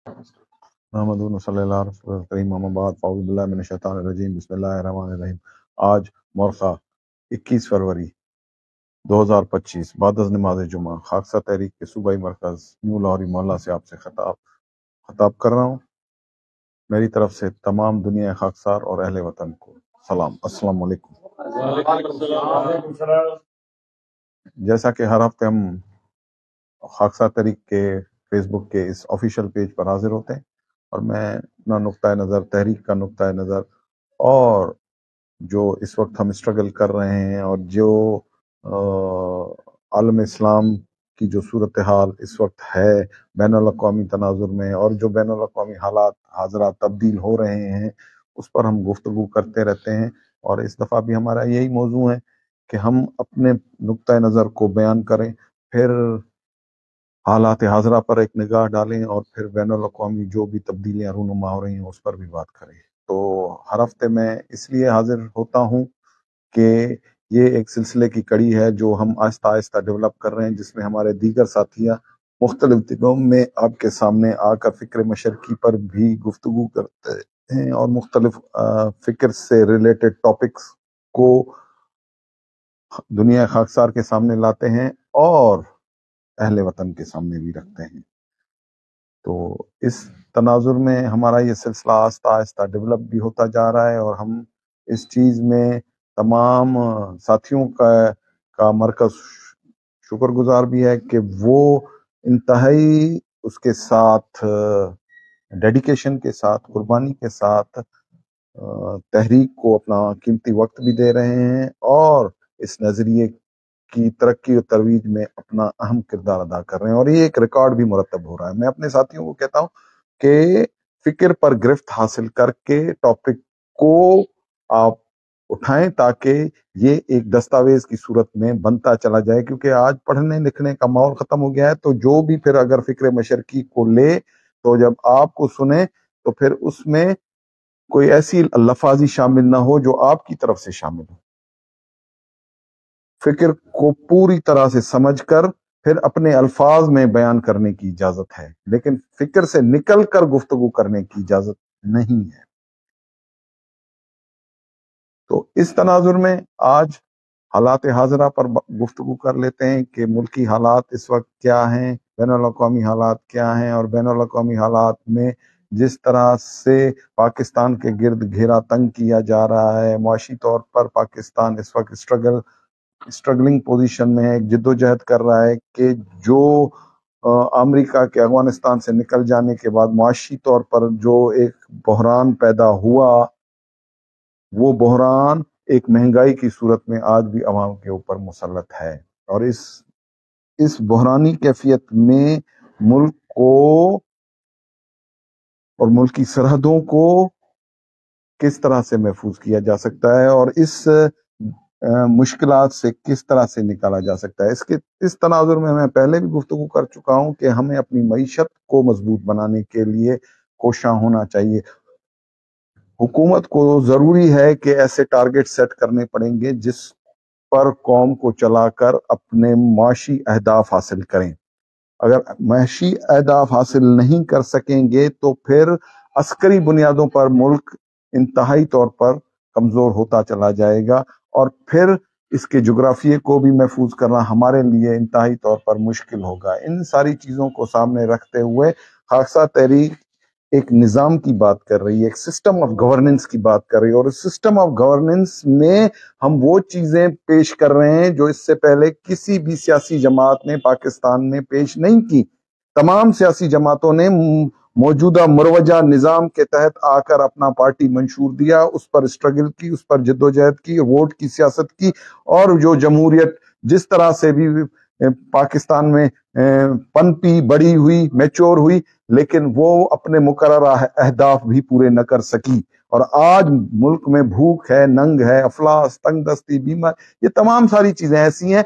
محمد صلی اللہ رسول کریم اما بعد فاعوذ باللہ من الشیطان الرجیم بسم اللہ الرحمن الرحیم۔ آج مرخہ 21 فروری 2025 بعد از نماز جمعہ خاکسہ تحریک کے صوبائی مرکز نیو لاہوری محلہ سے آپ سے خطاب کر رہا ہوں۔ میری طرف سے تمام دنیا خاکسار اور اہل وطن کو سلام، السلام علیکم۔ جیسا کہ ہر ہفتے ہم خاکسہ تحریک کے فیس بک کے اس آفیشیل پیج پر حاضر ہوتے ہیں اور میں اپنا نقطۂ نظر، تحریک کا نقطۂ نظر اور جو اس وقت ہم اسٹرگل کر رہے ہیں اور جو عالم اسلام کی جو صورتحال اس وقت ہے بین الاقوامی تناظر میں، اور جو بین الاقوامی حاضرات تبدیل ہو رہے ہیں، اس پر ہم گفتگو کرتے رہتے ہیں۔ اور اس دفعہ بھی ہمارا یہی موضوع ہے کہ ہم اپنے نقطۂ نظر کو بیان کریں، پھر حالات حاضرہ پر ایک نگاہ ڈالیں، اور پھر بین الاقوامی جو بھی تبدیلیاں رونما ہو رہی ہیں اس پر بھی بات کریں۔ تو ہر ہفتے میں اس لیے حاضر ہوتا ہوں کہ یہ ایک سلسلے کی کڑی ہے جو ہم آہستہ آہستہ ڈیولپ کر رہے ہیں، جس میں ہمارے دیگر ساتھیاں مختلف دنوں میں آپ کے سامنے آ کر فکر مشرقی پر بھی گفتگو کرتے ہیں اور مختلف فکر سے ریلیٹڈ ٹاپکس کو دنیا خاکسار کے سامنے لاتے ہیں اور اہل وطن کے سامنے بھی رکھتے ہیں۔ تو اس تناظر میں ہمارا یہ سلسلہ آہستہ آہستہ ڈیولپ بھی ہوتا جا رہا ہے، اور ہم اس چیز میں تمام ساتھیوں کا مرکز شکر گزار بھی ہے کہ وہ انتہائی اس کے ساتھ ڈیڈیکیشن کے ساتھ، قربانی کے ساتھ تحریک کو اپنا قیمتی وقت بھی دے رہے ہیں اور اس نظریے کی ترقی و ترویج میں اپنا اہم کردار ادا کر رہے ہیں، اور یہ ایک ریکارڈ بھی مرتب ہو رہا ہے۔ میں اپنے ساتھیوں کو کہتا ہوں کہ فکر پر گرفت حاصل کر کے ٹاپک کو آپ اٹھائیں تاکہ یہ ایک دستاویز کی صورت میں بنتا چلا جائے، کیونکہ آج پڑھنے لکھنے کا ماحول ختم ہو گیا ہے۔ تو جو بھی پھر اگر فکر مشرقی کو لے تو جب آپ کو سنے تو پھر اس میں کوئی ایسی لفاظی شامل نہ ہو جو آپ کی طرف سے شامل ہو۔ فکر کو پوری طرح سے سمجھ کر پھر اپنے الفاظ میں بیان کرنے کی اجازت ہے، لیکن فکر سے نکل کر گفتگو کرنے کی اجازت نہیں ہے۔ تو اس تناظر میں آج حالات حاضرہ پر گفتگو کر لیتے ہیں کہ ملکی حالات اس وقت کیا ہیں، بین الاقوامی حالات کیا ہیں، اور بین الاقوامی حالات میں جس طرح سے پاکستان کے گرد گھیرا تنگ کیا جا رہا ہے، معاشی طور پر پاکستان اس وقت اسٹرگلنگ پوزیشن میں ہے، ایک جد و جہد کر رہا ہے کہ جو امریکہ کے افغانستان سے نکل جانے کے بعد معاشی طور پر جو ایک بحران پیدا ہوا، وہ بحران ایک مہنگائی کی صورت میں آج بھی عوام کے اوپر مسلط ہے، اور اس بحرانی کیفیت میں ملک کو اور ملک کی سرحدوں کو کس طرح سے محفوظ کیا جا سکتا ہے اور اس مشکلات سے کس طرح سے نکالا جا سکتا ہے۔ اس تناظر میں میں پہلے بھی گفتگو کر چکا ہوں کہ ہمیں اپنی معیشت کو مضبوط بنانے کے لیے کوشاں ہونا چاہیے۔ حکومت کو ضروری ہے کہ ایسے ٹارگٹ سیٹ کرنے پڑیں گے جس پر قوم کو چلا کر اپنے معاشی اہداف حاصل کریں۔ اگر معاشی اہداف حاصل نہیں کر سکیں گے تو پھر عسکری بنیادوں پر ملک انتہائی طور پر کمزور ہوتا چلا جائے گا، اور پھر اس کے جغرافیے کو بھی محفوظ کرنا ہمارے لیے انتہائی طور پر مشکل ہوگا۔ ان ساری چیزوں کو سامنے رکھتے ہوئے خاکسہ تحریک ایک نظام کی بات کر رہی ہے، ایک سسٹم آف گورننس کی بات کر رہی ہے، اور اس سسٹم آف گورننس میں ہم وہ چیزیں پیش کر رہے ہیں جو اس سے پہلے کسی بھی سیاسی جماعت نے پاکستان میں پیش نہیں کی۔ تمام سیاسی جماعتوں نے موجودہ مروجہ نظام کے تحت آ کر اپنا پارٹی منشور دیا، اس پر اسٹرگل کی، اس پر جد و جہد کی، ووٹ کی سیاست کی، اور جو جمہوریت جس طرح سے بھی پاکستان میں پنپی، بڑی ہوئی، میچور ہوئی، لیکن وہ اپنے مقررہ اہداف بھی پورے نہ کر سکی، اور آج ملک میں بھوک ہے، ننگ ہے، افلاس، تنگ دستی، بیمار، یہ تمام ساری چیزیں ایسی ہیں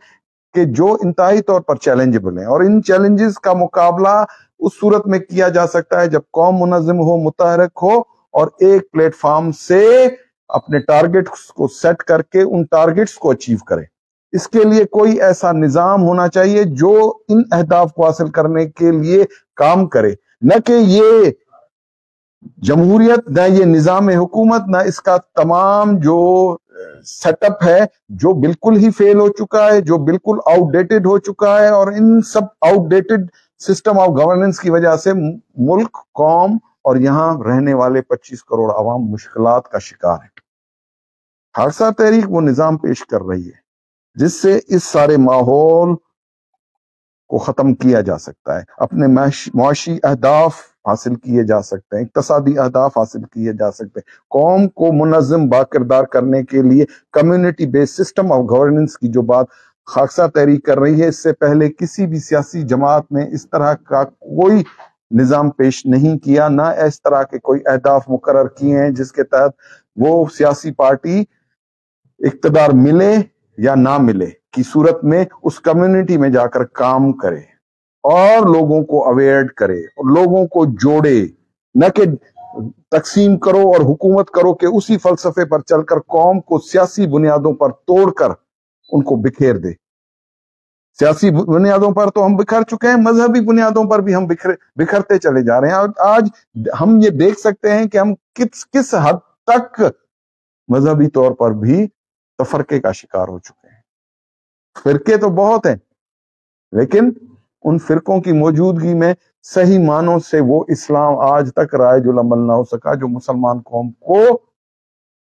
کہ جو انتہائی طور پر چیلنجبل ہیں، اور ان چیلنجز کا مقابلہ اس صورت میں کیا جا سکتا ہے جب قوم منظم ہو، متحرک ہو، اور ایک پلیٹ فارم سے اپنے ٹارگٹس کو سیٹ کر کے ان ٹارگٹس کو اچیو کرے۔ اس کے لیے کوئی ایسا نظام ہونا چاہیے جو ان اہداف کو حاصل کرنے کے لیے کام کرے۔ نہ کہ یہ جمہوریت، نہ یہ نظام حکومت، نہ اس کا تمام جو سیٹ اپ ہے جو بالکل ہی فیل ہو چکا ہے، جو بالکل آؤٹ ڈیٹڈ ہو چکا ہے، اور ان سب outdated system of governance کی وجہ سے ملک، قوم اور یہاں رہنے والے 25 کروڑ عوام مشکلات کا شکار ہے۔ خالصہ تحریک وہ نظام پیش کر رہی ہے جس سے اس سارے ماحول کو ختم کیا جا سکتا ہے، اپنے معاشی اہداف حاصل کیے جا سکتے ہیں، اقتصادی اہداف حاصل کیے جا سکتے ہیں۔ قوم کو منظم باکردار کرنے کے لیے community base system of governance کی جو بات خاکسار تحریک کر رہی ہے، اس سے پہلے کسی بھی سیاسی جماعت نے اس طرح کا کوئی نظام پیش نہیں کیا، نہ اس طرح کے کوئی اہداف مقرر کیے ہیں جس کے تحت وہ سیاسی پارٹی اقتدار ملے یا نہ ملے کی صورت میں اس کمیونٹی میں جا کر کام کرے اور لوگوں کو اویئر کرے اور لوگوں کو جوڑے، نہ کہ تقسیم کرو اور حکومت کرو کہ اسی فلسفے پر چل کر قوم کو سیاسی بنیادوں پر توڑ کر ان کو بکھیر دے۔ سیاسی بنیادوں پر تو ہم بکھر چکے ہیں، مذہبی بنیادوں پر بھی ہم بکھرتے چلے جا رہے ہیں۔ آج ہم یہ دیکھ سکتے ہیں کہ ہم کس حد تک مذہبی طور پر بھی تفرقے کا شکار ہو چکے ہیں۔ فرقے تو بہت ہیں، لیکن ان فرقوں کی موجودگی میں صحیح معنوں سے وہ اسلام آج تک رائج العمل نہ ہو سکا جو مسلمان قوم کو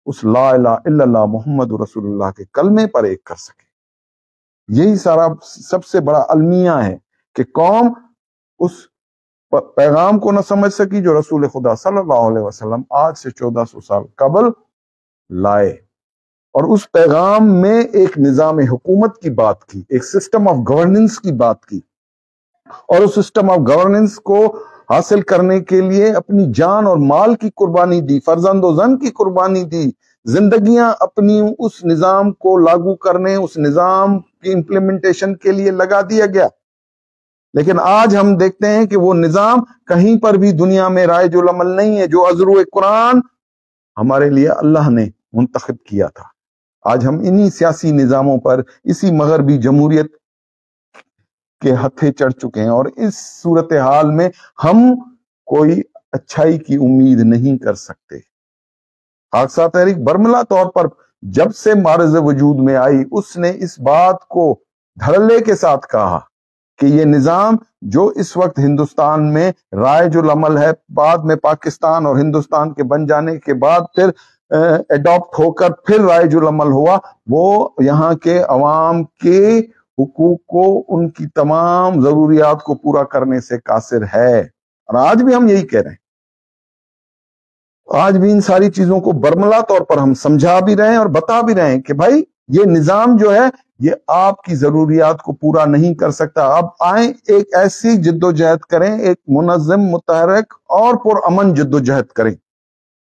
اس لا الہ الا اللہ محمد رسول اللہ کے کلمے پر ایک کر سکے۔ یہی سارا سب سے بڑا المیہ ہے کہ قوم اس پیغام کو نہ سمجھ سکی جو رسول خدا صلی اللہ علیہ وسلم آج سے 1400 سال قبل لائے، اور اس پیغام میں ایک نظام حکومت کی بات کی، ایک سسٹم آف گورننس کی بات کی، اور اس سسٹم آف گورننس کو حاصل کرنے کے لیے اپنی جان اور مال کی قربانی دی، فرزند و زن کی قربانی دی، زندگیاں اپنی اس نظام کو لاگو کرنے، اس نظام کی امپلیمنٹیشن کے لیے لگا دیا گیا۔ لیکن آج ہم دیکھتے ہیں کہ وہ نظام کہیں پر بھی دنیا میں رائج العمل نہیں ہے جو ازرو قرآن ہمارے لیے اللہ نے منتخب کیا تھا۔ آج ہم انہی سیاسی نظاموں پر، اسی مغربی جمہوریت کے ہتھے چڑھ چکے ہیں، اور اس صورتحال میں ہم کوئی اچھائی کی امید نہیں کر سکتے۔ خاکسار تحریک برملا طور پر جب سے معرض وجود میں آئی، اس نے اس بات کو دھڑلے کے ساتھ کہا کہ یہ نظام جو اس وقت ہندوستان میں رائج العمل ہے، بعد میں پاکستان اور ہندوستان کے بن جانے کے بعد پھر ایڈاپٹ ہو کر پھر رائج العمل ہوا، وہ یہاں کے عوام کے حقوق کو، ان کی تمام ضروریات کو پورا کرنے سے قاصر ہے۔ اور آج بھی ہم یہی کہہ رہے ہیں، آج بھی ان ساری چیزوں کو برملا طور پر ہم سمجھا بھی رہے ہیں اور بتا بھی رہے ہیں کہ بھائی یہ نظام جو ہے یہ آپ کی ضروریات کو پورا نہیں کر سکتا۔ اب آئیں ایک ایسی جد و جہد کریں، ایک منظم، متحرک اور پرامن جد و جہد کریں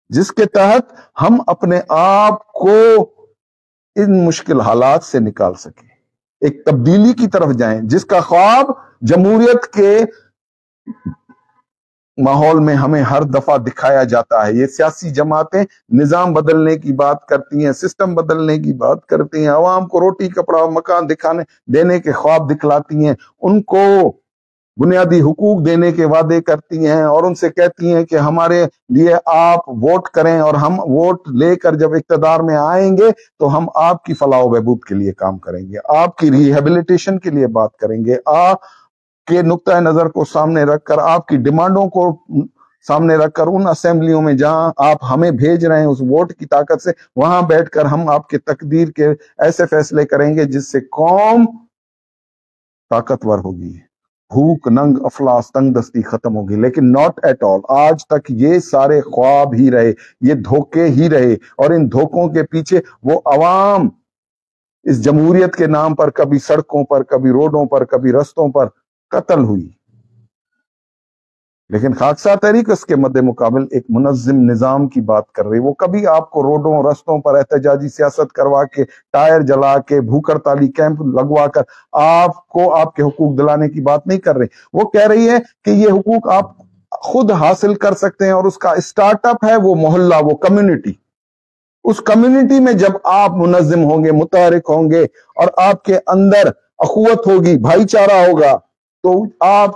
جس کے تحت ہم اپنے آپ کو ان مشکل حالات سے نکال سکیں، ایک تبدیلی کی طرف جائیں جس کا خواب جمہوریت کے ماحول میں ہمیں ہر دفعہ دکھایا جاتا ہے۔ یہ سیاسی جماعتیں نظام بدلنے کی بات کرتی ہیں، سسٹم بدلنے کی بات کرتی ہیں، عوام کو روٹی کپڑا مکان دینے کے خواب دکھلاتی ہیں، ان کو بنیادی حقوق دینے کے وعدے کرتی ہیں، اور ان سے کہتی ہیں کہ ہمارے لیے آپ ووٹ کریں، اور ہم ووٹ لے کر جب اقتدار میں آئیں گے تو ہم آپ کی فلاح و بہبود کے لیے کام کریں گے، آپ کی ریہیبلیٹیشن کے لیے بات کریں گے، آپ کے نقطہ نظر کو سامنے رکھ کر، آپ کی ڈیمانڈوں کو سامنے رکھ کر، ان اسمبلیوں میں جہاں آپ ہمیں بھیج رہے ہیں اس ووٹ کی طاقت سے، وہاں بیٹھ کر ہم آپ کے تقدیر کے ایسے فیصلے کریں گے جس سے قوم طاقتور ہوگی، بھوک، ننگ، افلاس، تنگ دستی ختم ہوگی۔ لیکن ناٹ ایٹ آل، آج تک یہ سارے خواب ہی رہے، یہ دھوکے ہی رہے، اور ان دھوکوں کے پیچھے وہ عوام اس جمہوریت کے نام پر کبھی سڑکوں پر، کبھی روڈوں پر، کبھی رستوں پر قتل ہوئی۔ لیکن خاکسار تحریک اس کے مد مقابل ایک منظم نظام کی بات کر رہی، وہ کبھی آپ کو روڈوں رستوں پر احتجاجی سیاست کروا کے، ٹائر جلا کے، بھوک ہڑتالی کیمپ لگوا کر آپ کو آپ کے حقوق دلانے کی بات نہیں کر رہی۔ وہ کہہ رہی ہے کہ یہ حقوق آپ خود حاصل کر سکتے ہیں، اور اس کا اسٹارٹ اپ ہے وہ محلہ، وہ کمیونٹی۔ اس کمیونٹی میں جب آپ منظم ہوں گے، متحرک ہوں گے، اور آپ کے اندر اخوت ہوگی، بھائی چارہ ہوگا، تو آپ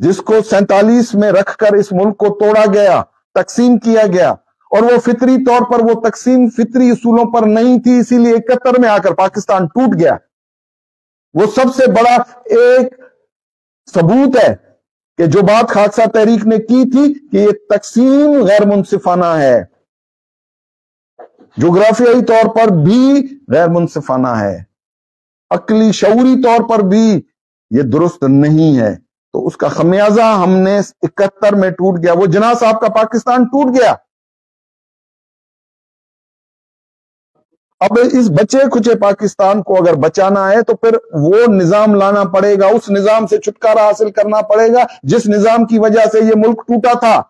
جس کو 47 میں رکھ کر اس ملک کو توڑا گیا، تقسیم کیا گیا، اور وہ فطری طور پر وہ تقسیم فطری اصولوں پر نہیں تھی، اسی لیے 71 میں آ کر پاکستان ٹوٹ گیا۔ وہ سب سے بڑا ایک ثبوت ہے کہ جو بات خاکسا تحریک نے کی تھی کہ یہ تقسیم غیر منصفانہ ہے، جغرافیائی طور پر بھی غیر منصفانہ ہے، عقلی شعوری طور پر بھی یہ درست نہیں ہے، تو اس کا خمیازہ ہم نے 71 میں ٹوٹ گیا، وہ جناح صاحب کا پاکستان ٹوٹ گیا۔ اب اس بچے کھچے پاکستان کو اگر بچانا ہے تو پھر وہ نظام لانا پڑے گا، اس نظام سے چھٹکارا حاصل کرنا پڑے گا جس نظام کی وجہ سے یہ ملک ٹوٹا تھا،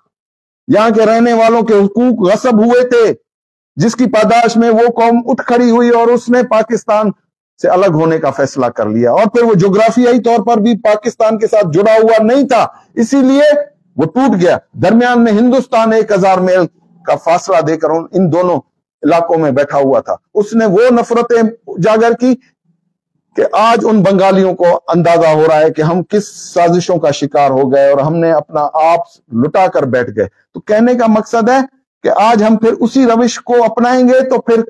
یہاں کے رہنے والوں کے حقوق غصب ہوئے تھے، جس کی پاداش میں وہ قوم اٹھ کھڑی ہوئی اور اس نے پاکستان سے الگ ہونے کا فیصلہ کر لیا، اور پھر وہ جغرافیائی طور پر بھی پاکستان کے ساتھ جڑا ہوا نہیں تھا، اسی لیے وہ ٹوٹ گیا۔ درمیان میں ہندوستان 1000 میل کا فاصلہ دے کر ان دونوں علاقوں میں بیٹھا ہوا تھا، اس نے وہ نفرتیں اجاگر کی کہ آج ان بنگالیوں کو اندازہ ہو رہا ہے کہ ہم کس سازشوں کا شکار ہو گئے اور ہم نے اپنا آپ لٹا کر بیٹھ گئے۔ تو کہنے کا مقصد ہے کہ آج ہم پھر اسی روش کو اپنائیں گے تو پھر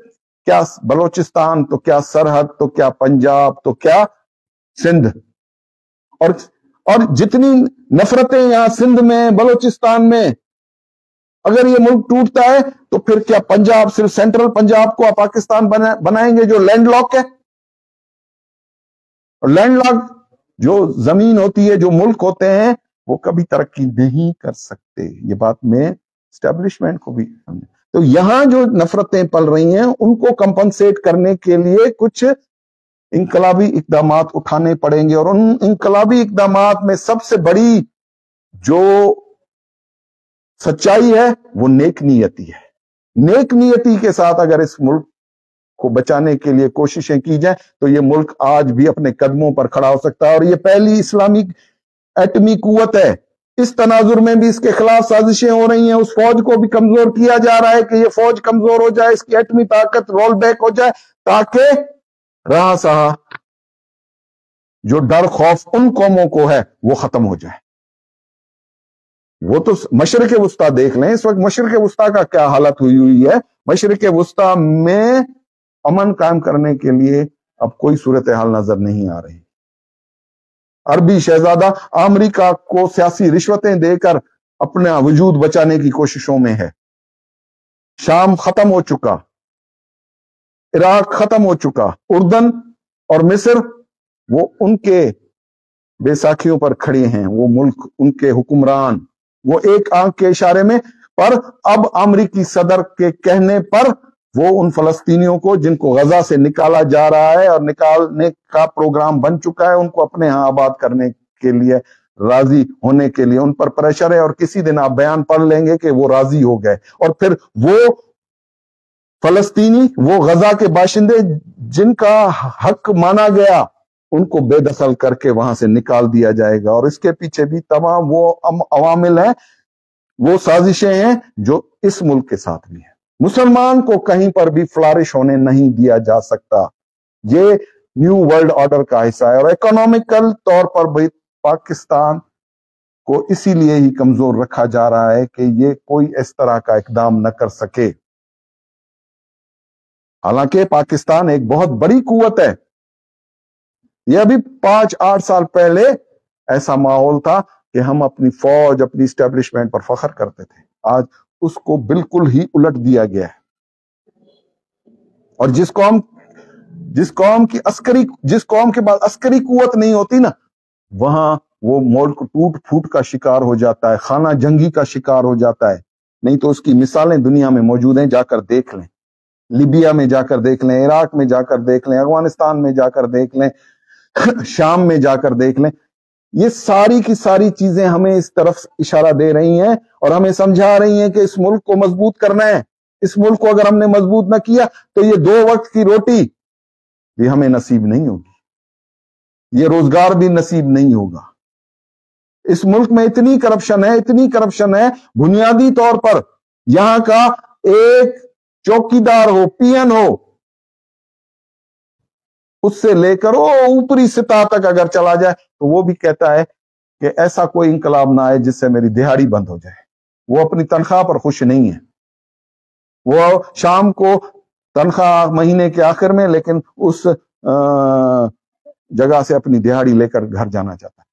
کیا بلوچستان، تو کیا سرحد، تو کیا پنجاب، تو کیا سندھ، اور جتنی نفرتیں یہاں سندھ میں، بلوچستان میں، اگر یہ ملک ٹوٹتا ہے تو پھر کیا پنجاب صرف سینٹرل پنجاب کو پاکستان بنائیں گے جو لینڈ لاک ہے؟ اور لینڈ لاک جو زمین ہوتی ہے، جو ملک ہوتے ہیں، وہ کبھی ترقی نہیں کر سکتے، یہ بات میں اسٹیبلشمنٹ کو بھی تو یہاں جو نفرتیں پل رہی ہیں ان کو کمپنسیٹ کرنے کے لیے کچھ انقلابی اقدامات اٹھانے پڑیں گے، اور ان انقلابی اقدامات میں سب سے بڑی جو سچائی ہے وہ نیک نیتی ہے۔ نیک نیتی کے ساتھ اگر اس ملک کو بچانے کے لیے کوششیں کی جائیں تو یہ ملک آج بھی اپنے قدموں پر کھڑا ہو سکتا ہے، اور یہ پہلی اسلامی ایٹمی قوت ہے۔ اس تناظر میں بھی اس کے خلاف سازشیں ہو رہی ہیں، اس فوج کو بھی کمزور کیا جا رہا ہے کہ یہ فوج کمزور ہو جائے، اس کی ایٹمی طاقت رول بیک ہو جائے، تاکہ رہا سہا جو ڈر خوف ان قوموں کو ہے وہ ختم ہو جائے۔ وہ تو مشرق وسطیٰ دیکھ لیں، اس وقت مشرق وسطیٰ کا کیا حالت ہوئی ہے۔ مشرق وسطیٰ میں امن قائم کرنے کے لیے اب کوئی صورتحال نظر نہیں آ رہی۔ عربی شہزادہ امریکہ کو سیاسی رشوتیں دے کر اپنا وجود بچانے کی کوششوں میں ہے۔ شام ختم ہو چکا، عراق ختم ہو چکا، اردن اور مصر وہ ان کے بے ساکھیوں پر کھڑے ہیں، وہ ملک، ان کے حکمران، وہ ایک آنکھ کے اشارے میں، پر اب امریکی صدر کے کہنے پر وہ ان فلسطینیوں کو جن کو غزہ سے نکالا جا رہا ہے اور نکالنے کا پروگرام بن چکا ہے، ان کو اپنے ہاں آباد کرنے کے لیے، راضی ہونے کے لیے ان پر پریشر ہے، اور کسی دن آپ بیان پڑھ لیں گے کہ وہ راضی ہو گئے، اور پھر وہ فلسطینی، وہ غزہ کے باشندے جن کا حق مانا گیا، ان کو بے دخل کر کے وہاں سے نکال دیا جائے گا۔ اور اس کے پیچھے بھی تمام وہ عوامل ہیں، وہ سازشیں ہیں جو اس ملک کے ساتھ بھی ہیں۔ مسلمان کو کہیں پر بھی فلارش ہونے نہیں دیا جا سکتا، یہ نیو ورلڈ آرڈر کا حصہ ہے، اور اکنامیکل طور پر بھی پاکستان کو اسی لیے ہی کمزور رکھا جا رہا ہے کہ یہ کوئی اس طرح کا اقدام نہ کر سکے۔ حالانکہ پاکستان ایک بہت بڑی قوت ہے، یہ ابھی 5-8 سال پہلے ایسا ماحول تھا کہ ہم اپنی فوج، اپنی اسٹیبلشمنٹ پر فخر کرتے تھے، آج اس کو بالکل ہی الٹ دیا گیا ہے، اور جس قوم کے پاس عسکری قوت نہیں ہوتی نا، وہاں وہ ملک ٹوٹ پھوٹ کا شکار ہو جاتا ہے، خانہ جنگی کا شکار ہو جاتا ہے۔ نہیں تو اس کی مثالیں دنیا میں موجود ہیں، جا کر دیکھ لیں، لیبیا میں جا کر دیکھ لیں، عراق میں جا کر دیکھ لیں، افغانستان میں جا کر دیکھ لیں، شام میں جا کر دیکھ لیں۔ یہ ساری کی ساری چیزیں ہمیں اس طرف اشارہ دے رہی ہیں اور ہمیں سمجھا رہی ہیں کہ اس ملک کو مضبوط کرنا ہے۔ اس ملک کو اگر ہم نے مضبوط نہ کیا تو یہ 2 وقت کی روٹی بھی ہمیں نصیب نہیں ہوگی، یہ روزگار بھی نصیب نہیں ہوگا۔ اس ملک میں اتنی کرپشن ہے، بنیادی طور پر یہاں کا ایک چوکیدار ہو، پی این ہو، اس سے لے کر وہ اوپری سطح تک اگر چلا جائے تو وہ بھی کہتا ہے کہ ایسا کوئی انقلاب نہ آئے جس سے میری دہاڑی بند ہو جائے. وہ اپنی تنخواہ پر خوش نہیں ہے. وہ شام کو تنخواہ مہینے کے آخر میں لیکن اس جگہ سے اپنی دہاڑی لے کر گھر جانا چاہتا ہے.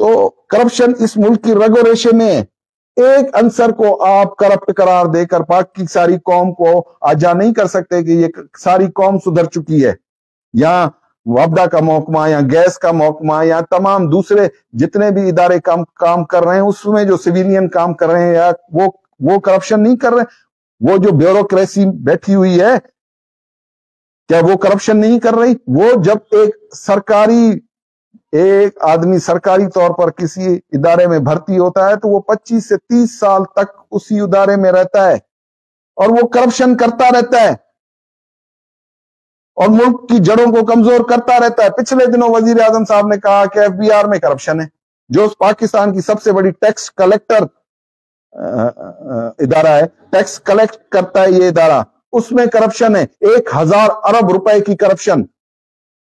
تو کرپشن اس ملک کی رگ و ریشے میں. ایک عنصر کو آپ کرپٹ قرار دے کر پاک کی ساری قوم کو آجا نہیں کر سکتے کہ یہ ساری قوم سدھر چکی ہے. یا وابڈا کا محکمہ یا گیس کا محکمہ یا تمام دوسرے جتنے بھی ادارے کام کر رہے ہیں اس میں جو سویلین کام کر رہے ہیں یا وہ کرپشن نہیں کر رہے. وہ جو بیوروکریسی بیٹھی ہوئی ہے کیا وہ کرپشن نہیں کر رہی؟ وہ جب ایک آدمی سرکاری طور پر کسی ادارے میں بھرتی ہوتا ہے تو وہ 25 سے 30 سال تک اسی ادارے میں رہتا ہے اور وہ کرپشن کرتا رہتا ہے اور ملک کی جڑوں کو کمزور کرتا رہتا ہے. پچھلے دنوں وزیر اعظم صاحب نے کہا کہ FBR میں کرپشن ہے، جو پاکستان کی سب سے بڑی ٹیکس کلیکٹر ادارہ ہے، ٹیکس کلیکٹ کرتا ہے یہ ادارہ، اس میں کرپشن ہے. 1000 ارب روپے کی کرپشن.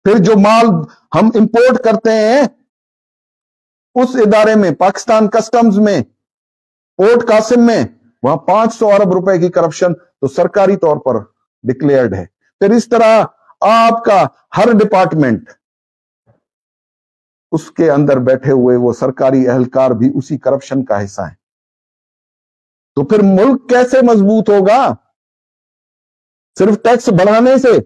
پھر جو مال ہم امپورٹ کرتے ہیں اس ادارے میں پاکستان کسٹمز میں پورٹ قاسم میں وہاں 500 ارب روپے کی کرپشن تو سرکاری طور پر ڈکلیئرڈ ہے. پھر اس طرح آپ کا ہر ڈپارٹمنٹ اس کے اندر بیٹھے ہوئے وہ سرکاری اہلکار بھی اسی کرپشن کا حصہ ہیں. تو پھر ملک کیسے مضبوط ہوگا؟ صرف ٹیکس بڑھانے سے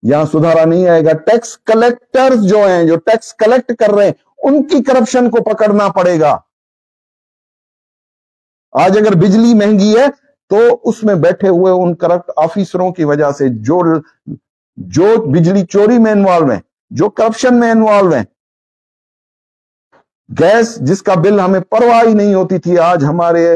یہاں سدھارا نہیں آئے گا. ٹیکس کلیکٹرز جو ہیں جو ٹیکس کلیکٹ کر رہے ہیں ان کی کرپشن کو پکڑنا پڑے گا. آج اگر بجلی مہنگی ہے تو اس میں بیٹھے ہوئے ان کرپٹ آفیسروں کی وجہ سے جو بجلی چوری میں انوالو ہیں، جو کرپشن میں انوالو ہیں. گیس جس کا بل ہمیں پرواہ ہی نہیں ہوتی تھی آج ہمارے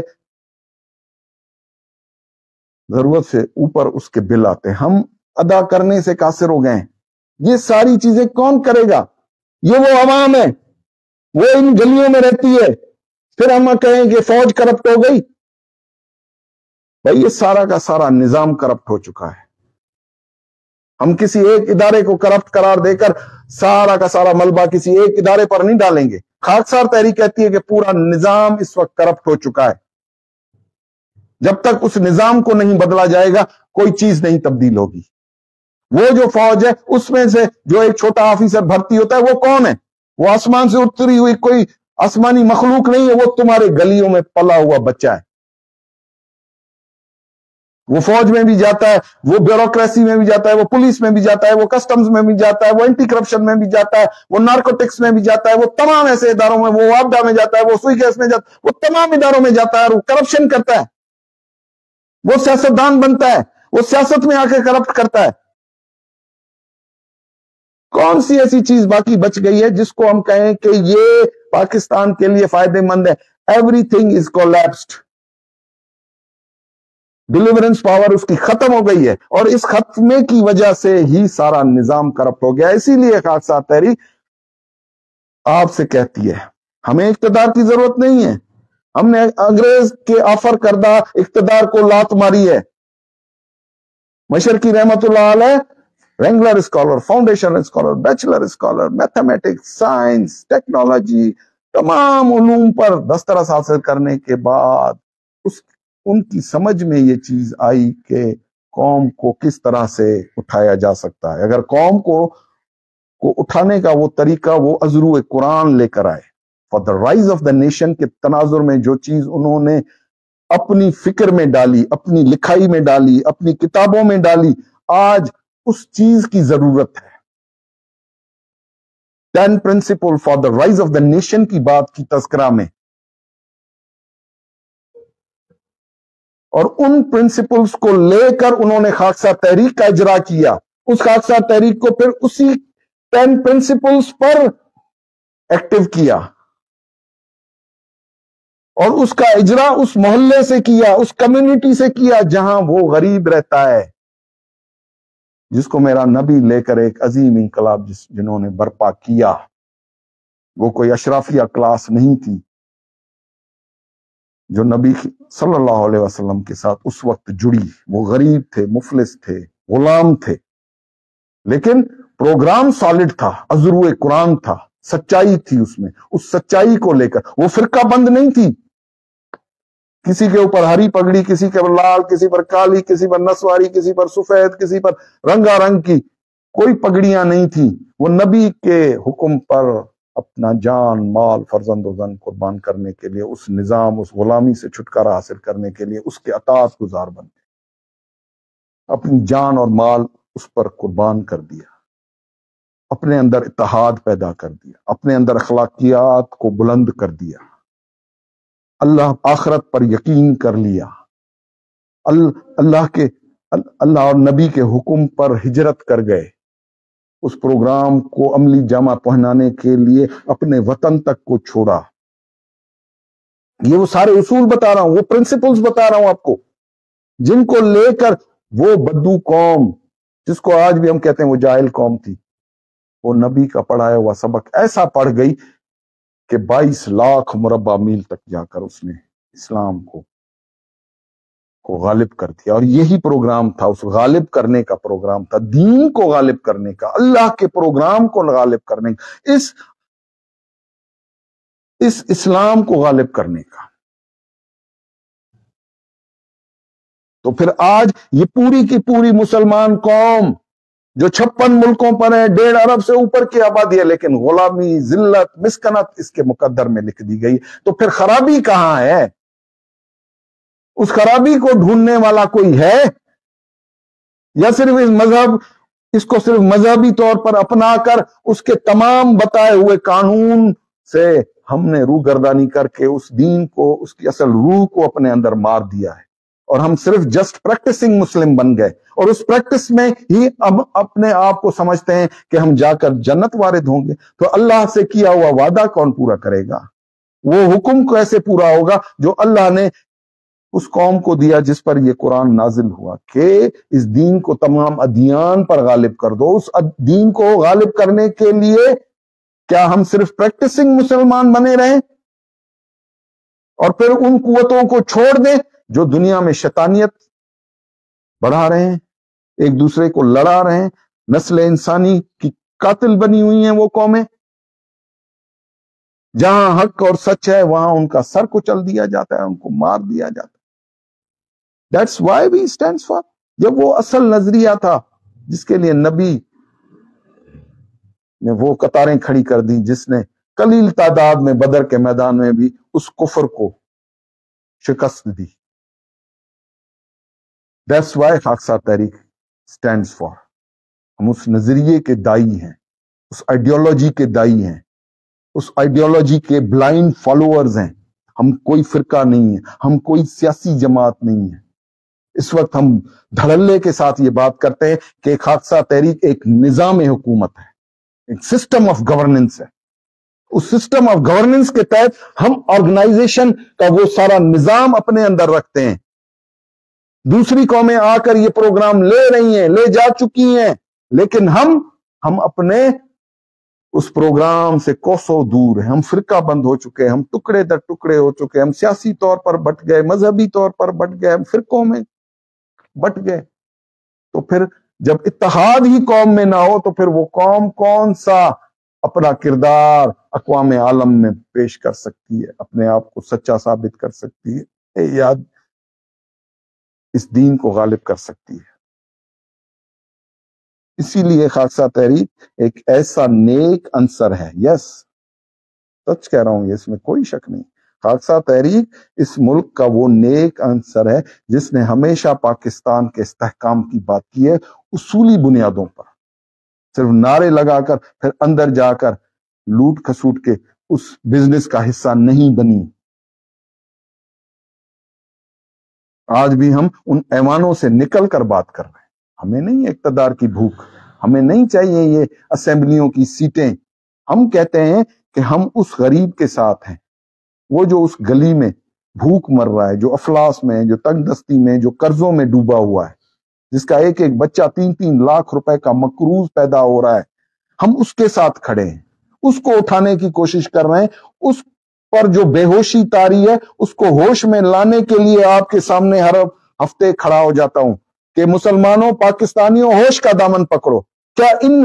ضرورت سے اوپر اس کے بل آتے ہیں، ہم ادا کرنے سے قاصر ہو گئے ہیں. یہ ساری چیزیں کون کرے گا؟ یہ وہ عوام ہے، وہ ان گلیوں میں رہتی ہے. پھر ہم کہیں کہ فوج کرپٹ ہو گئی. بھائی یہ سارا کا سارا نظام کرپٹ ہو چکا ہے. ہم کسی ایک ادارے کو کرپٹ قرار دے کر سارا کا سارا ملبہ کسی ایک ادارے پر نہیں ڈالیں گے. خاکسار تحریک کہتی ہے کہ پورا نظام اس وقت کرپٹ ہو چکا ہے. جب تک اس نظام کو نہیں بدلا جائے گا کوئی چیز نہیں تبدیل ہوگی. وہ جو فوج ہے اس میں سے جو ایک چھوٹا آفیسر بھرتی ہوتا ہے وہ کون ہے؟ وہ آسمان سے اتری ہوئی کوئی آسمانی مخلوق نہیں ہے، وہ تمہارے گلیوں میں پلا ہوا بچہ ہے. وہ فوج میں بھی جاتا ہے، وہ بیوروکریسی میں بھی جاتا ہے، وہ پولیس میں بھی جاتا ہے، وہ کسٹمز میں بھی جاتا ہے، وہ اینٹی کرپشن میں بھی جاتا ہے، وہ نارکوٹکس میں بھی جاتا ہے، وہ تمام ایسے اداروں میں، وہ وابڈا میں جاتا ہے، وہ سوئی گیس میں جاتا ہے، وہ تمام اداروں میں جاتا ہے اور وہ کرپشن کرتا ہے. وہ سیاستدان بنتا ہے، وہ سیاست میں آ کے کرپٹ کرتا ہے. کون سی ایسی چیز باقی بچ گئی ہے جس کو ہم کہیں کہ یہ پاکستان کے لیے فائدے مند ہے؟ Everything is collapsed. Deliverance power اس کی ختم ہو گئی ہے اور اس ختمے کی وجہ سے ہی سارا نظام کرپٹ ہو گیا. اسی لیے خاکسار تحریک آپ سے کہتی ہے ہمیں اقتدار کی ضرورت نہیں ہے. ہم نے انگریز کے آفر کردہ اقتدار کو لات ماری ہے. مشرقی رحمت اللہ علیہ regular scholar, foundation scholar, bachelor scholar, mathematics, science, technology, تمام علوم پر دسترس حاصل کرنے کے بعد ان کی سمجھ میں یہ چیز آئی کہ قوم کو کس طرح سے اٹھایا جا سکتا ہے. اگر قوم کو اٹھانے کا وہ طریقہ وہ عزرو قرآن لے کر آئے. For the rise of the nation کے تناظر میں جو چیز انہوں نے اپنی فکر میں ڈالی، اپنی لکھائی میں ڈالی، اپنی کتابوں میں ڈالی، آج اس چیز کی ضرورت ہے. 10 principle for the rise of the nation کی بات کی تذکرہ میں، اور ان پرنسپلز کو لے کر انہوں نے خاکسار تحریک کا اجرا کیا. اس خاکسار تحریک کو پھر اسی 10 پرنسپلز پر ایکٹیو کیا اور اس کا اجرا اس محلے سے کیا، اس کمیونٹی سے کیا جہاں وہ غریب رہتا ہے، جس کو میرا نبی لے کر ایک عظیم انقلاب جنہوں نے برپا کیا. وہ کوئی اشرافیہ کلاس نہیں تھی جو نبی صلی اللہ علیہ وسلم کے ساتھ اس وقت جڑی. وہ غریب تھے، مفلس تھے، غلام تھے، لیکن پروگرام سالڈ تھا، عزرو قرآن تھا، سچائی تھی اس میں، اس سچائی کو لے کر وہ فرقہ بند نہیں تھی، کسی کے اوپر ہری پگڑی، کسی کے اوپر لال، کسی پر کالی، کسی پر نسواری، کسی پر سفید، کسی پر رنگا رنگ کی کوئی پگڑیاں نہیں تھیں، وہ نبی کے حکم پر اپنا جان مال فرزند و زن قربان کرنے کے لیے، اس نظام، اس غلامی سے چھٹکارا حاصل کرنے کے لیے اس کے اطاعت گزار بن گئے، اپنی جان اور مال اس پر قربان کر دیا، اپنے اندر اتحاد پیدا کر دیا، اپنے اندر اخلاقیات کو بلند کر دیا، اللہ آخرت پر یقین کر لیا، اللہ اور نبی کے حکم پر ہجرت کر گئے، اس پروگرام کو عملی جامہ پہنانے کے لیے اپنے وطن تک کو چھوڑا۔ یہ وہ سارے اصول بتا رہا ہوں، وہ پرنسپلز بتا رہا ہوں آپ کو، جن کو لے کر وہ بدو قوم، جس کو آج بھی ہم کہتے ہیں وہ جاہل قوم تھی، وہ نبی کا پڑھایا ہوا سبق ایسا پڑھ گئی کہ 22 لاکھ مربع میل تک جا کر اس نے اسلام کو غالب کر دیا۔ اور یہی پروگرام تھا، اس غالب کرنے کا پروگرام تھا، دین کو غالب کرنے کا، اللہ کے پروگرام کو غالب کرنے کا، اس اسلام کو غالب کرنے کا۔ تو پھر آج یہ پوری کی پوری مسلمان قوم جو 56 ملکوں پر ہے، 1.5 ارب سے اوپر کی آبادی ہے، لیکن غلامی، ذلت، مسکنت اس کے مقدر میں لکھ دی گئی۔ تو پھر خرابی کہاں ہے؟ اس خرابی کو ڈھونڈنے والا کوئی ہے، یا صرف اس کو صرف مذہبی طور پر اپنا کر اس کے تمام بتائے ہوئے قانون سے ہم نے روگردانی کر کے اس دین کو، اس کی اصل روح کو اپنے اندر مار دیا ہے، اور ہم صرف جسٹ پریکٹسنگ مسلم بن گئے، اور اس پریکٹس میں ہی اب اپنے آپ کو سمجھتے ہیں کہ ہم جا کر جنت وارد ہوں گے۔ تو اللہ سے کیا ہوا وعدہ کون پورا کرے گا؟ وہ حکم کیسے پورا ہوگا جو اللہ نے اس قوم کو دیا جس پر یہ قرآن نازل ہوا کہ اس دین کو تمام ادیان پر غالب کر دو؟ اس دین کو غالب کرنے کے لیے کیا ہم صرف پریکٹسنگ مسلمان بنے رہیں اور پھر ان قوتوں کو چھوڑ دیں جو دنیا میں شیطانیت بڑھا رہے ہیں، ایک دوسرے کو لڑا رہے ہیں، نسل انسانی کی قاتل بنی ہوئی ہیں وہ قومیں؟ جہاں حق اور سچ ہے وہاں ان کا سر کچل دیا جاتا ہے، ان کو مار دیا جاتا ہے۔ That's why we stands for۔ جب وہ اصل نظریہ تھا جس کے لیے نبی نے وہ قطاریں کھڑی کر دی، جس نے قلیل تعداد میں بدر کے میدان میں بھی اس کفر کو شکست دی۔ That's why خاکسار تحریک stands for۔ ہم اس نظریے کے دائی ہیں، اس آئیڈیالوجی کے دائی ہیں، اس آئیڈیالوجی کے بلائنڈ فالوورز ہیں۔ ہم کوئی فرقہ نہیں ہے، ہم کوئی سیاسی جماعت نہیں ہے۔ اس وقت ہم دھڑلے کے ساتھ یہ بات کرتے ہیں کہ خاکسار تحریک ایک نظام حکومت ہے، ایک سسٹم آف گورننس ہے۔ اس سسٹم آف گورننس کے تحت ہم آرگنائزیشن کا وہ سارا نظام اپنے اندر رکھتے ہیں۔ دوسری قومیں آ کر یہ پروگرام لے رہی ہیں، لے جا چکی ہیں، لیکن ہم اپنے اس پروگرام سے کوسوں دور ہیں۔ ہم فرقہ بند ہو چکے ہیں، ہم ٹکڑے در ٹکڑے ہو چکے ہیں، ہم سیاسی طور پر بٹ گئے، مذہبی طور پر بٹ گئے، ہم فرقوں میں بٹ گئے۔ تو پھر جب اتحاد ہی قوم میں نہ ہو تو پھر وہ قوم کون سا اپنا کردار اقوام عالم میں پیش کر سکتی ہے، اپنے آپ کو سچا ثابت کر سکتی ہے، یاد اس دین کو غالب کر سکتی ہے؟ اسی لیے خاکسار تحریک ایک ایسا نیک عنصر ہے، یس سچ کہہ رہا ہوں، اس میں کوئی شک نہیں۔ خاکسار تحریک اس ملک کا وہ نیک عنصر ہے جس نے ہمیشہ پاکستان کے استحکام کی بات کی ہے، اصولی بنیادوں پر، صرف نعرے لگا کر پھر اندر جا کر لوٹ کھسوٹ کے اس بزنس کا حصہ نہیں بنی۔ آج بھی ہم ان ایوانوں سے نکل کر بات کر رہے ہیں۔ ہمیں نہیں اقتدار کی بھوک، ہمیں نہیں چاہیے یہ اسمبلیوں کی سیٹیں۔ ہم کہتے ہیں کہ ہم اس غریب کے ساتھ ہیں، وہ جو اس گلی میں بھوک مر رہا ہے، جو افلاس میں، جو تنگ دستی میں، جو قرضوں میں ڈوبا ہوا ہے، جس کا ایک ایک بچہ 3-3 لاکھ روپے کا مقروض پیدا ہو رہا ہے، ہم اس کے ساتھ کھڑے ہیں، اس کو اٹھانے کی کوشش کر رہے ہیں۔ اس پر جو بے ہوشی طاری ہے اس کو ہوش میں لانے کے لیے آپ کے سامنے ہر ہفتے کھڑا ہو جاتا ہوں کہ مسلمانوں، پاکستانیوں، ہوش کا دامن پکڑو۔ کیا ان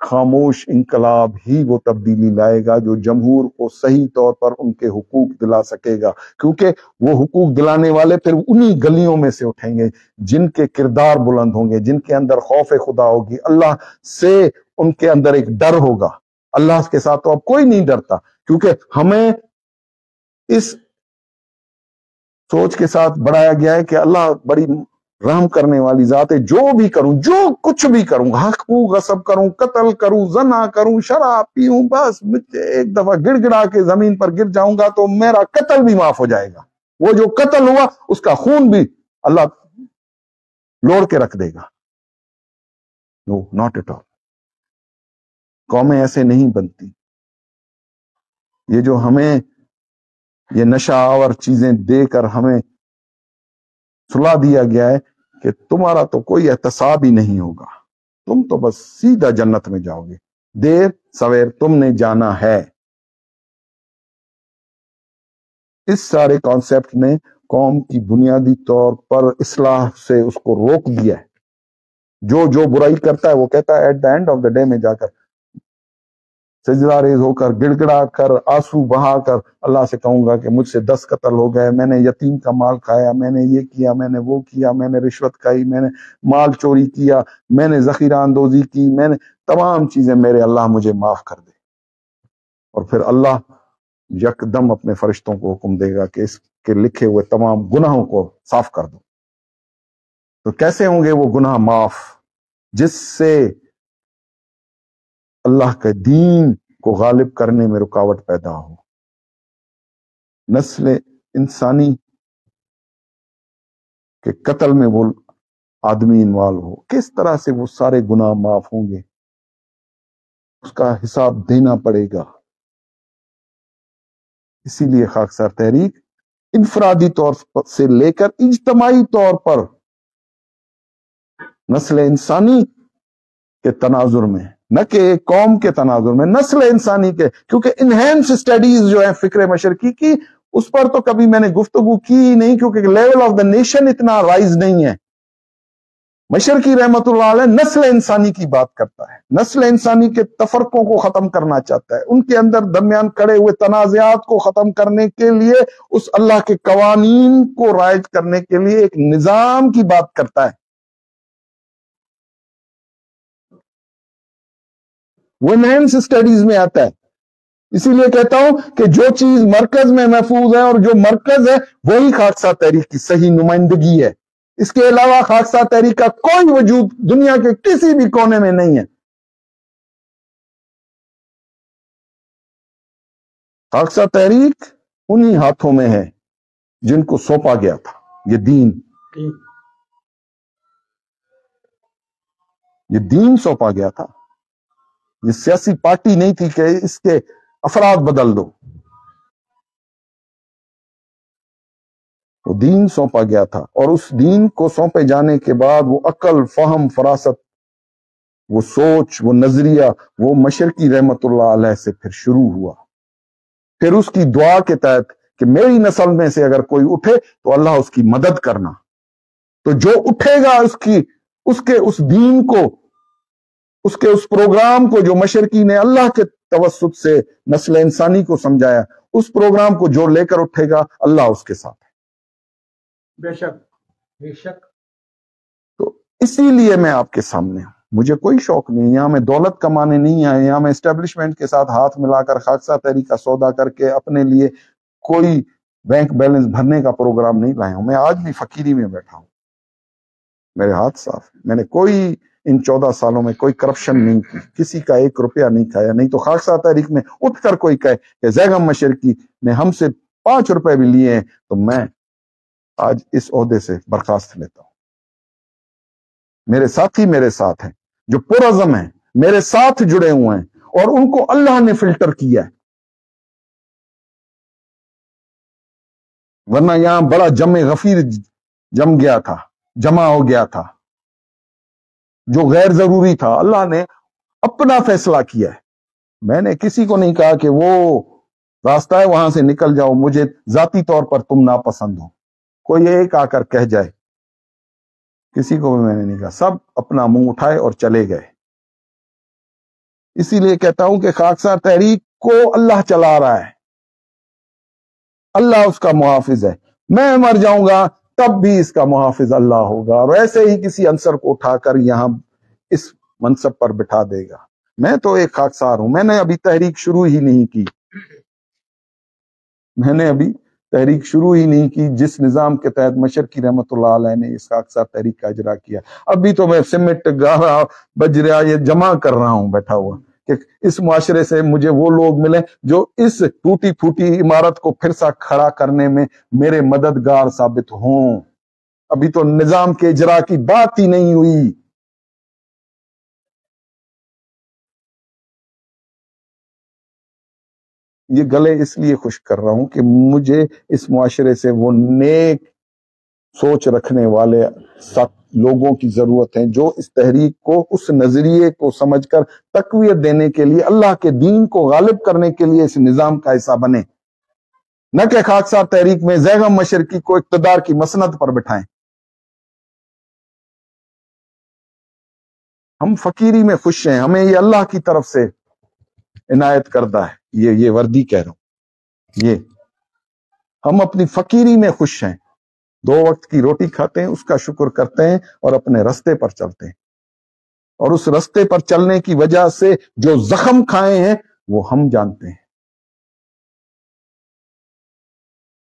خاموش انقلاب ہی وہ تبدیلی لائے گا جو جمہور کو صحیح طور پر ان کے حقوق دلا سکے گا، کیونکہ وہ حقوق دلانے والے پھر انہی گلیوں میں سے اٹھیں گے جن کے کردار بلند ہوں گے، جن کے اندر خوف خدا ہوگی، اللہ سے ان کے اندر ایک ڈر ہوگا۔ اللہ کے ساتھ تو اب کوئی نہیں ڈرتا، کیونکہ ہمیں اس سوچ کے ساتھ بڑھایا گیا ہے کہ اللہ بڑی رحم کرنے والی ذات ہے، جو بھی کروں، جو کچھ بھی کروں، حق کو غصب کروں، قتل کروں، زنا کروں، شراب پیوں، بس مجھے ایک دفعہ گڑ گڑا کے زمین پر گر جاؤں گا تو میرا قتل بھی معاف ہو جائے گا، وہ جو قتل ہوا اس کا خون بھی اللہ لوڑ کے رکھ دے گا۔ نو، ناٹ ایٹ آل۔ قومیں ایسے نہیں بنتی۔ یہ جو ہمیں یہ نشہ آور چیزیں دے کر ہمیں سلا دیا گیا ہے کہ تمہارا تو کوئی احتساب ہی نہیں ہوگا، تم تو بس سیدھا جنت میں جاؤ گے، دیر سویر تم نے جانا ہے۔ اس سارے کانسیپٹ نے قوم کی بنیادی طور پر اصلاح سے اس کو روک دیا ہے۔ جو برائی کرتا ہے وہ کہتا ہے at the end of the day میں جا کر سجدہ ریز ہو کر، گڑ گڑا کر، آنسو بہا کر اللہ سے کہوں گا کہ مجھ سے 10 قتل ہو گئے، میں نے یتیم کا مال کھایا، میں نے یہ کیا، میں نے وہ کیا، میں نے رشوت کھائی، میں نے مال چوری کیا، میں نے ذخیرہ اندوزی کی، میں نے تمام چیزیں، میرے اللہ مجھے معاف کر دے۔ اور پھر اللہ یکدم اپنے فرشتوں کو حکم دے گا کہ اس کے لکھے ہوئے تمام گناہوں کو صاف کر دو۔ تو کیسے ہوں گے وہ گناہ معاف؟ جس سے اللہ کے دین کو غالب کرنے میں رکاوٹ پیدا ہو، نسل انسانی کے قتل میں وہ آدمی انوالو ہو، کس طرح سے وہ سارے گناہ معاف ہوں گے؟ اس کا حساب دینا پڑے گا۔ اسی لیے خاکسار تحریک انفرادی طور سے لے کر اجتماعی طور پر نسل انسانی کے تناظر میں، نہ کہ ایک قوم کے تناظر میں، نسل انسانی کے، کیونکہ انہینس اسٹڈیز جو ہے فکر مشرقی کی، اس پر تو کبھی میں نے گفتگو کی ہی نہیں، کیونکہ لیول آف دا نیشن اتنا رائز نہیں ہے۔ مشرقی رحمت اللہ علیہ نسل انسانی کی بات کرتا ہے، نسل انسانی کے تفرقوں کو ختم کرنا چاہتا ہے، ان کے اندر درمیان کھڑے ہوئے تنازعات کو ختم کرنے کے لیے، اس اللہ کے قوانین کو رائج کرنے کے لیے ایک نظام کی بات کرتا ہے۔ وہ انہینس اسٹڈیز میں آتا ہے۔ اسی لیے کہتا ہوں کہ جو چیز مرکز میں محفوظ ہے اور جو مرکز ہے وہی خاکسار تحریک کی صحیح نمائندگی ہے۔ اس کے علاوہ خاکسار تحریک کا کوئی وجود دنیا کے کسی بھی کونے میں نہیں ہے۔ خاکسار تحریک انہی ہاتھوں میں ہے جن کو سونپا گیا تھا یہ دین سونپا گیا تھا۔ یہ سیاسی پارٹی نہیں تھی کہ اس کے افراد بدل دو، وہ دین سونپا گیا تھا، اور اس دین کو سونپے جانے کے بعد وہ عقل، فہم، فراست، وہ سوچ، وہ نظریہ، وہ مشرقی رحمت اللہ علیہ سے پھر شروع ہوا۔ پھر اس کی دعا کے تحت کہ میری نسل میں سے اگر کوئی اٹھے تو اللہ اس کی مدد کرنا، تو جو اٹھے گا اس کے اس دین کو، اس کے اس پروگرام کو جو مشرقی نے اللہ کے توسط سے نسل انسانی کو سمجھایا، اس پروگرام کو جو لے کر اٹھے گا اللہ اس کے ساتھ ہے۔ بے شک، بے شک۔ تو اسی لیے میں آپ کے سامنے ہوں، مجھے کوئی شوق نہیں، یہاں میں دولت کمانے نہیں آئے، یہاں میں اسٹیبلشمنٹ کے ساتھ ہاتھ ملا کر خاکسار تحریک کا سودا کر کے اپنے لیے کوئی بینک بیلنس بھرنے کا پروگرام نہیں لایا ہوں۔ میں آج بھی فقیری میں بیٹھا ہوں، میرے ہاتھ صاف ہیں، میں نے کوئی ان 14 سالوں میں کوئی کرپشن نہیں کی، کسی کا 1 روپیہ نہیں کھایا۔ نہیں تو خاکسار تحریک میں اٹھ کر کوئی کہے کہ زیغم مشرقی نے ہم سے 5 روپے بھی لیے ہیں تو میں آج اس عہدے سے برخاست لیتا ہوں۔ میرے ساتھی میرے ساتھ ہیں جو پرعزم ہیں، میرے ساتھ جڑے ہوئے ہیں، اور ان کو اللہ نے فلٹر کیا ہے، ورنہ یہاں بڑا جمع غفیر جمع ہو گیا تھا جو غیر ضروری تھا۔ اللہ نے اپنا فیصلہ کیا ہے، میں نے کسی کو نہیں کہا کہ وہ راستہ ہے وہاں سے نکل جاؤ، مجھے ذاتی طور پر تم ناپسند ہو، کوئی ایک آ کر کہہ جائے، کسی کو بھی میں نے نہیں کہا، سب اپنا منہ اٹھائے اور چلے گئے۔ اسی لیے کہتا ہوں کہ خاکسار تحریک کو اللہ چلا رہا ہے، اللہ اس کا محافظ ہے. میں مر جاؤں گا تب بھی اس کا محافظ اللہ ہوگا، اور ایسے ہی کسی عنصر کو اٹھا کر یہاں اس منصب پر بٹھا دے گا. میں تو ایک خاکسار ہوں، میں نے ابھی تحریک شروع ہی نہیں کی، جس نظام کے تحت مشرقی رحمت اللہ علیہ نے اس خاکسار تحریک کا اجرا کیا. ابھی تو میں سیمنٹ گارا بجرا یہ جمع کر رہا ہوں بیٹھا ہوا کہ اس معاشرے سے مجھے وہ لوگ ملیں جو اس ٹوٹی پھوٹی عمارت کو پھر سا کھڑا کرنے میں میرے مددگار ثابت ہوں. ابھی تو نظام کے اجرا کی بات ہی نہیں ہوئی. یہ گلے اس لیے خشک کر رہا ہوں کہ مجھے اس معاشرے سے وہ نیک سوچ رکھنے والے لوگوں کی ضرورت ہے جو اس تحریک کو، اس نظریے کو سمجھ کر تقویت دینے کے لیے، اللہ کے دین کو غالب کرنے کے لیے اس نظام کا حصہ بنے، نہ کہ خاکسار تحریک میں زیغم مشرقی کو اقتدار کی مسند پر بٹھائیں. ہم فقیری میں خوش ہیں، ہمیں یہ اللہ کی طرف سے عنایت کردہ ہے. یہ وردی کہہ رہا ہوں، یہ ہم اپنی فقیری میں خوش ہیں، 2 وقت کی روٹی کھاتے ہیں، اس کا شکر کرتے ہیں اور اپنے رستے پر چلتے ہیں. اور اس رستے پر چلنے کی وجہ سے جو زخم کھائے ہیں وہ ہم جانتے ہیں.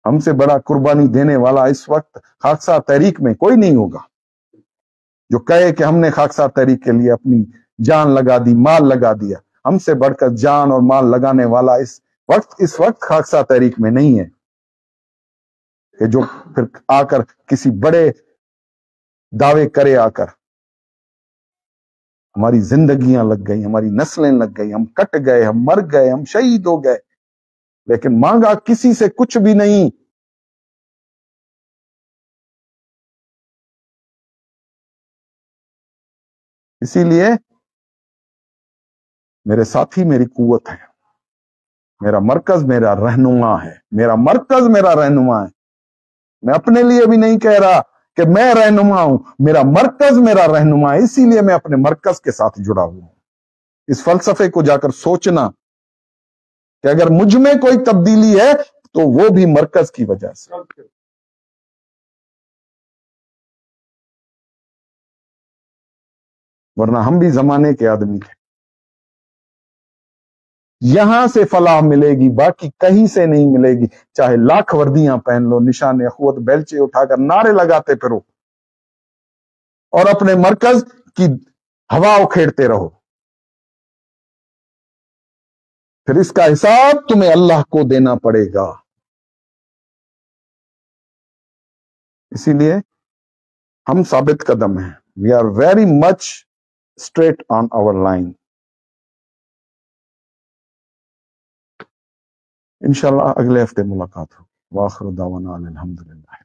ہم سے بڑا قربانی دینے والا اس وقت خاکسار تحریک میں کوئی نہیں ہوگا جو کہے کہ ہم نے خاکسار تحریک کے لیے اپنی جان لگا دی، مال لگا دیا. ہم سے بڑھ کر جان اور مال لگانے والا اس وقت خاکسار تحریک میں نہیں ہے کہ جو پھر آ کر کسی بڑے دعوے کرے، آ کر ہماری زندگیاں لگ گئی، ہماری نسلیں لگ گئی، ہم کٹ گئے، ہم مر گئے، ہم شہید ہو گئے، لیکن مانگا کسی سے کچھ بھی نہیں. اسی لیے میرے ساتھی میری قوت ہے، میرا مرکز میرا رہنما ہے، میرا مرکز میرا رہنما ہے. میں اپنے لیے بھی نہیں کہہ رہا کہ میں رہنما ہوں، میرا مرکز میرا رہنما ہے. اسی لیے میں اپنے مرکز کے ساتھ جڑا ہوں. اس فلسفے کو جا کر سوچنا کہ اگر مجھ میں کوئی تبدیلی ہے تو وہ بھی مرکز کی وجہ سے. ورنہ ہم بھی زمانے کے آدمی تھے. یہاں سے فلاح ملے گی، باقی کہیں سے نہیں ملے گی. چاہے لاکھ وردیاں پہن لو، نشان اخوت بیلچے اٹھا کر نعرے لگاتے پھرو اور اپنے مرکز کی ہوا اکھیڑتے رہو، پھر اس کا حساب تمہیں اللہ کو دینا پڑے گا. اسی لیے ہم ثابت قدم ہیں. We are very much straight on our line. انشاءاللہ اگلے ہفتے ملاقات ہو. وآخر دعوانا الحمدللہ.